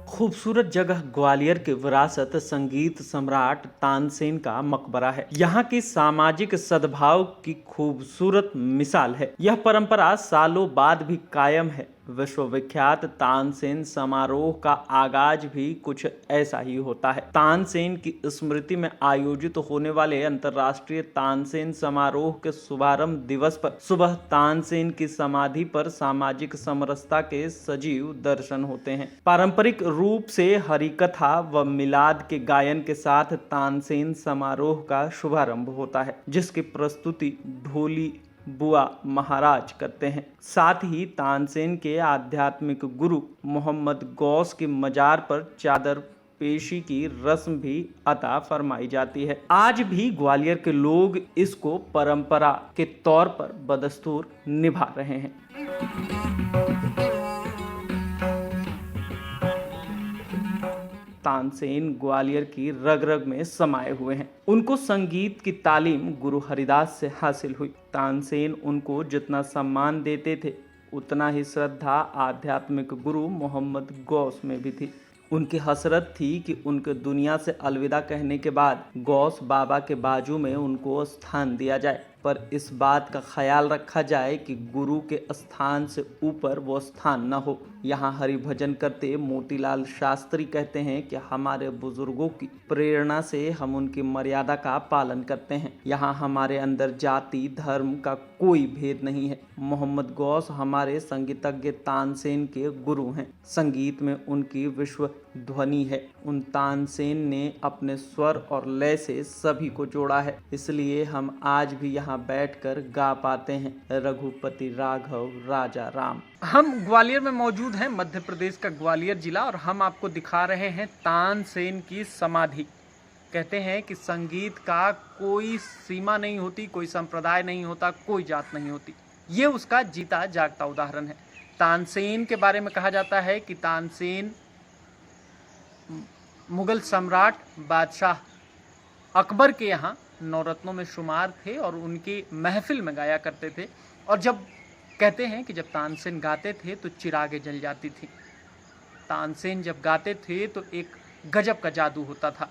खूबसूरत जगह ग्वालियर के विरासत संगीत सम्राट तानसेन का मकबरा है। यहाँ की सामाजिक सद्भाव की खूबसूरत मिसाल है। यह परंपरा सालों बाद भी कायम है। विश्वविख्यात तानसेन समारोह का आगाज भी कुछ ऐसा ही होता है। तानसेन की स्मृति में आयोजित होने वाले अंतर्राष्ट्रीय तानसेन समारोह के शुभारंभ दिवस पर सुबह तानसेन की समाधि पर सामाजिक समरसता के सजीव दर्शन होते हैं। पारंपरिक रूप से हरिकथा व मिलाद के गायन के साथ तानसेन समारोह का शुभारंभ होता है, जिसकी प्रस्तुति ढोली बुआ महाराज करते हैं। साथ ही तानसेन के आध्यात्मिक गुरु मोहम्मद गौस की मजार पर चादर पेशी की रस्म भी अता फरमाई जाती है। आज भी ग्वालियर के लोग इसको परंपरा के तौर पर बदस्तूर निभा रहे हैं। तानसेन ग्वालियर की रग रग में समाये हुए हैं। उनको संगीत की तालीम गुरु हरिदास से हासिल हुई। तानसेन उनको जितना सम्मान देते थे, उतना ही श्रद्धा आध्यात्मिक गुरु मोहम्मद गौस में भी थी। उनकी हसरत थी कि उनके दुनिया से अलविदा कहने के बाद गौस बाबा के बाजू में उनको स्थान दिया जाए, पर इस बात का ख्याल रखा जाए कि गुरु के स्थान से ऊपर वो स्थान न हो। यहाँ हरि भजन करते मोतीलाल शास्त्री कहते हैं कि हमारे बुजुर्गों की प्रेरणा से हम उनकी मर्यादा का पालन करते हैं। यहाँ हमारे अंदर जाति धर्म का कोई भेद नहीं है। मोहम्मद गौस हमारे संगीतज्ञ तानसेन के गुरु हैं। संगीत में उनकी विश्व ध्वनि है। उन तानसेन ने अपने स्वर और लय से सभी को जोड़ा है, इसलिए हम आज भी यहाँ बैठकर गा पाते हैं रघुपति राघव राजा राम। हम ग्वालियर में मौजूद हैं, मध्य प्रदेश का ग्वालियर जिला, और हम आपको दिखा रहे हैं तानसेन की समाधि। कहते हैं कि संगीत का कोई सीमा नहीं होती, कोई संप्रदाय नहीं होता, कोई जात नहीं होती। ये उसका जीता जागता उदाहरण है। तानसेन के बारे में कहा जाता है कि तानसेन मुगल सम्राट बादशाह अकबर के यहाँ नौरत्नों में शुमार थे और उनकी महफिल में गाया करते थे। और जब कहते हैं कि जब तानसेन गाते थे तो चिरागे जल जाती थी। तानसेन जब गाते थे तो एक गजब का जादू होता था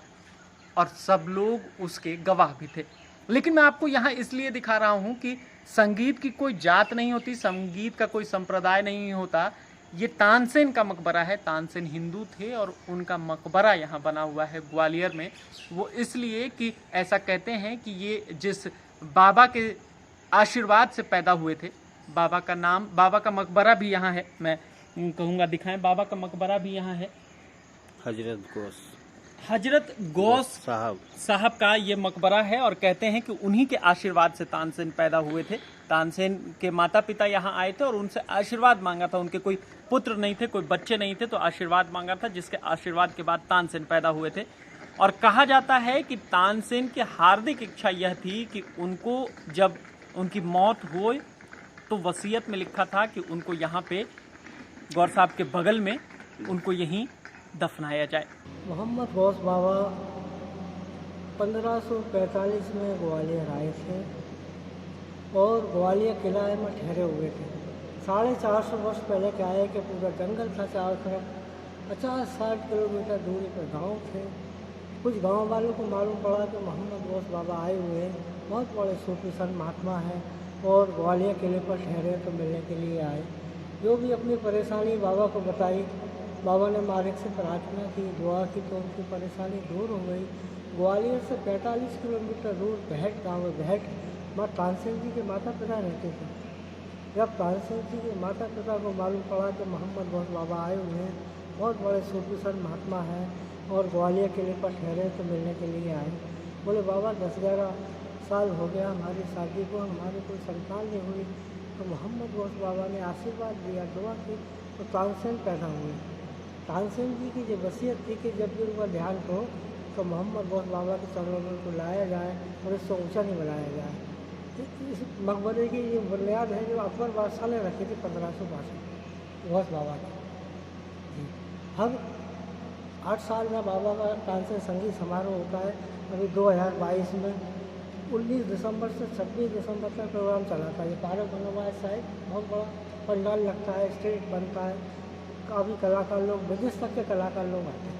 और सब लोग उसके गवाह भी थे। लेकिन मैं आपको यहाँ इसलिए दिखा रहा हूँ कि संगीत की कोई जात नहीं होती, संगीत का कोई संप्रदाय नहीं होता। ये तानसेन का मकबरा है। तानसेन हिंदू थे और उनका मकबरा यहाँ बना हुआ है ग्वालियर में। वो इसलिए कि ऐसा कहते हैं कि ये जिस बाबा के आशीर्वाद से पैदा हुए थे, बाबा का नाम, बाबा का मकबरा भी यहाँ है। मैं कहूँगा दिखाएं, बाबा का मकबरा भी यहाँ है। हजरत गौस साहब का ये मकबरा है और कहते हैं कि उन्हीं के आशीर्वाद से तानसेन पैदा हुए थे। तानसेन के माता पिता यहाँ आए थे और उनसे आशीर्वाद मांगा था। उनके कोई पुत्र नहीं थे, कोई बच्चे नहीं थे, तो आशीर्वाद मांगा था, जिसके आशीर्वाद के बाद तानसेन पैदा हुए थे। और कहा जाता है कि तानसेन की हार्दिक इच्छा यह थी कि उनको जब उनकी मौत हो तो वसीयत में लिखा था कि उनको यहाँ पे गौर साहब के बगल में उनको यहीं दफनाया जाए। मोहम्मद गौस बाबा 1545 में ग्वालियर आए थे और ग्वालियर किला में ठहरे हुए थे। 450 वर्ष पहले क्या है कि पूरा जंगल था चारों तरफ। 50-60 किलोमीटर दूरी पर गांव थे। कुछ गांव वालों को मालूम पड़ा कि मोहम्मद गौस बाबा आए हुए हैं, बहुत बड़े सूफी संत महात्मा हैं और ग्वालियर किले पर ठहरे तो मिलने के लिए आए। जो भी अपनी परेशानी बाबा को बताई, बाबा ने मालिक से प्रार्थना की, दुआ की, तो उनकी परेशानी दूर हो गई। ग्वालियर से 45 किलोमीटर दूर बहट गाँव है। बहट माँ तानसेन जी के माता पिता रहते थे। जब तानसेन जी के माता पिता को मालूम पड़ा कि मोहम्मद गौस बाबा आए हुए हैं, बहुत बड़े सूफी संत महात्मा हैं और ग्वालियर किले पर ठहरे तो मिलने के लिए आए। बोले बाबा 10-11 साल हो गया हमारी शादी को, हमारी कोई संतान नहीं हुई। तो मोहम्मद गौस बाबा ने आशीर्वाद दिया, दुआ की, तो तानसेन पैदा हुए। तानसेन जी की जो वसीयत थी कि जब भी उनका ध्यान हो तो मोहम्मद गौस बाबा के चरणों में उनको लाया जाए और इससे ऊँचा नहीं बनाया जाए। इस मकबरे की ये बुनियाद है जो अकबर बादशाह ने रखी थी 1562 गौस बाबा की। हर 8 साल में बाबा का तानसेन संगीत समारोह होता है। अभी 2022 में 19 दिसंबर से 26 दिसंबर तक प्रोग्राम चला था। ये पारक बना हुआ है साइड, बहुत बड़ा पंडाल लगता है, स्टेज बनता है, काफ़ी कलाकार लोग, विदेश तक के कलाकार लोग आते हैं।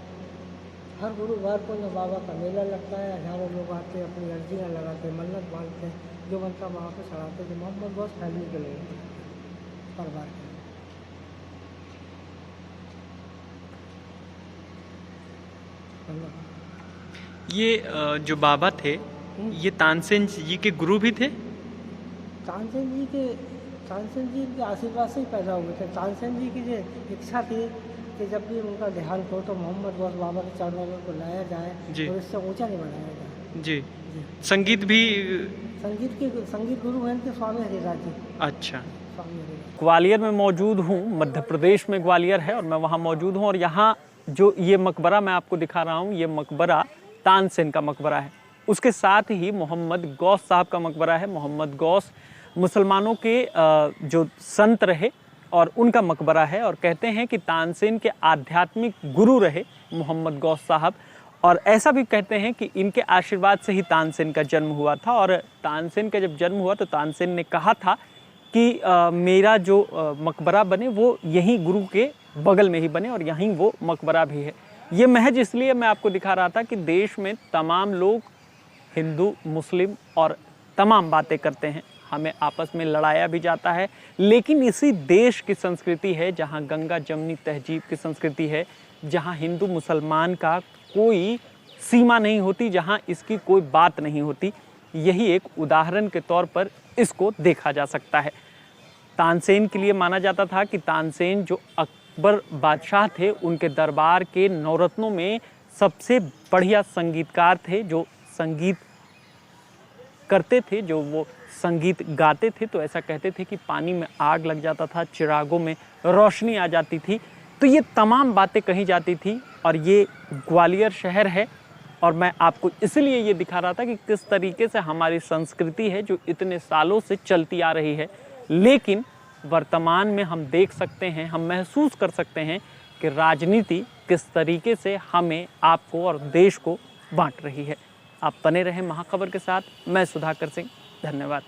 हर गुरुवार को न बाबा का मेला लगता है, हज़ारों लोग आते हैं, अपनी अर्जियाँ लगाते हैं, मन्नत मांगते हैं, जो बनता वहाँ पे चढ़ाते हैं। जो मोहम्मद गौस फैमिली के लोग, परिवार के लोग। ये जो बाबा थे, ये तानसेन जी के गुरु भी थे? तानसेन जी के आशीर्वाद से ही पैदा हुए थे। तानसेन जी की जो इच्छा थी कि जब भी उनका देहांत हो तो मोहम्मद गौस बाबा के चरणों में उनको लाया जाए जी। और इससे ऊंचा नहीं बनाया जाए। जी। जी। संगीत भी? संगीत गुरु हैं कि स्वामी हरिदास जी। अच्छा। स्वामी हरिदास। ग्वालियर में मौजूद हूँ, मध्य प्रदेश में ग्वालियर है और मैं वहाँ मौजूद हूँ। और यहाँ जो ये मकबरा मैं आपको दिखा रहा हूँ, ये मकबरा तानसेन का मकबरा है। उसके साथ ही मोहम्मद गौस साहब का मकबरा है। मोहम्मद गौस मुसलमानों के जो संत रहे और उनका मकबरा है। और कहते हैं कि तानसेन के आध्यात्मिक गुरु रहे मोहम्मद गौस साहब। और ऐसा भी कहते हैं कि इनके आशीर्वाद से ही तानसेन का जन्म हुआ था। और तानसेन का जब जन्म हुआ तो तानसेन ने कहा था कि मेरा जो मकबरा बने वो यहीं गुरु के बगल में ही बने, और यहीं वो मकबरा भी है। ये महज इसलिए मैं आपको दिखा रहा था कि देश में तमाम लोग हिंदू, मुस्लिम और तमाम बातें करते हैं, हमें आपस में लड़ाया भी जाता है, लेकिन इसी देश की संस्कृति है जहाँ गंगा जमनी तहजीब की संस्कृति है, जहाँ हिंदू मुसलमान का कोई सीमा नहीं होती, जहाँ इसकी कोई बात नहीं होती। यही एक उदाहरण के तौर पर इसको देखा जा सकता है। तानसेन के लिए माना जाता था कि तानसेन जो अकबर बादशाह थे, उनके दरबार के नवरत्नों में सबसे बढ़िया संगीतकार थे, जो संगीत करते थे, जो वो संगीत गाते थे। तो ऐसा कहते थे कि पानी में आग लग जाता था, चिरागों में रोशनी आ जाती थी। तो ये तमाम बातें कही जाती थी। और ये ग्वालियर शहर है, और मैं आपको इसलिए ये दिखा रहा था कि किस तरीके से हमारी संस्कृति है जो इतने सालों से चलती आ रही है, लेकिन वर्तमान में हम देख सकते हैं, हम महसूस कर सकते हैं कि राजनीति किस तरीके से हमें, आपको और देश को बांट रही है। आप बने रहें महाखबर के साथ। मैं सुधाकर सिंह, धन्यवाद।